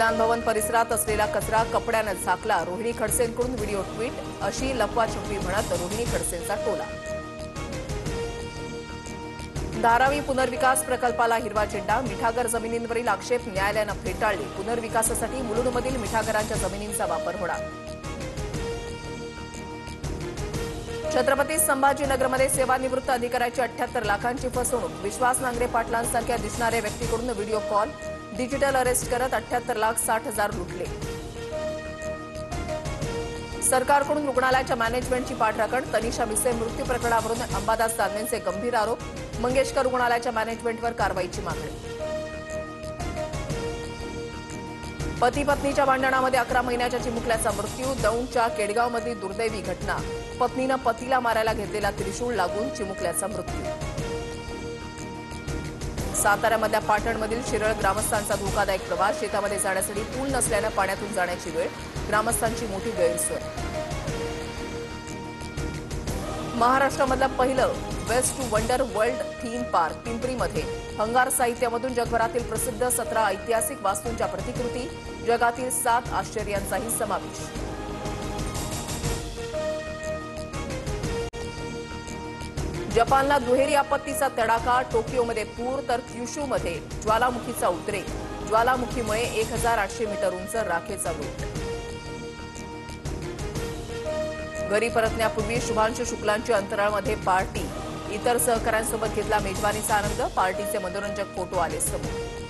विधान भवन परिसरात असलेला कचरा कपड्याने झाकला। रोहिणी खडसेंकडून व्हिडिओ ट्विट, अशी लपवाछपवी म्हणत रोहिणी खडसेंचा टोला। धारावी पुनर्विकास प्रकल्पाला हिरवा झेंडा, मिठागर जमिनींवरील आक्षेप न्यायालयानं फेटाळले। पुनर्विकासासाठी मुलुंडमधील मिठागरांच्या जमिनींचा वापर होणार। छत्रपती संभाजीनगरमध्ये सेवानिवृत्त अधिकाऱ्याची 78 लाखांची फसवणूक। विश्वास नांगरे पाटलांसारख्या दिसणाऱ्या व्यक्तीकडून व्हिडिओ कॉल, डिजिटल अरेस्ट करत 78,60,000 लुटले। सरकारकडून रुग्णालयाच्या मॅनेजमेंटची पाठराखण, तनिषा मिसे मृत्यू प्रकरणावरून अंबादास दानवेंचे गंभीर आरोप। मंगेशकर रुग्णालयाच्या मॅनेजमेंटवर कारवाईची मागणी। पती पत्नीच्या भांडणामध्ये 11 महिन्याच्या चिमुकल्याचा मृत्यू। दौंडच्या केडगावमधील दुर्दैवी घटना। पत्नीनं पतीला मारायला घेतलेला त्रिशूळ लागून चिमुकल्याचा मृत्यू। साताऱ्यामधल्या पाटणमधील शिरळ ग्रामस्थांचा धोकादायक प्रवास। शेतामध्ये जाण्यासाठी पूल नसल्यानं पाण्यातून जाण्याची वेळ, ग्रामस्थांची मोठी गैरसोय। महाराष्ट्रामधलं पहिलं waste to wonder world theme park पिंपरीमध्ये। भंगार साहित्यामधून जगभरातील प्रसिद्ध 17 ऐतिहासिक वास्तूंच्या प्रतिकृती, जगातील 7 आश्चर्यांचाही समावेश। जपानला दुहेरी आपत्तीचा तडाखा, टोकियोमध्ये पूर तर क्युशूमध्ये ज्वालामुखीचा उद्रेक। ज्वालामुखीमुळे 1800 मीटर उंच राखेचा लोट। घरी परतण्यापूर्वी शुभांशु शुक्लांची अंतराळमध्ये पार्टी, इतर सहकाऱ्यांसोबत घेतला मेजवानीचा आनंद। पार्टीचे मनोरंजक फोटो आले समोर।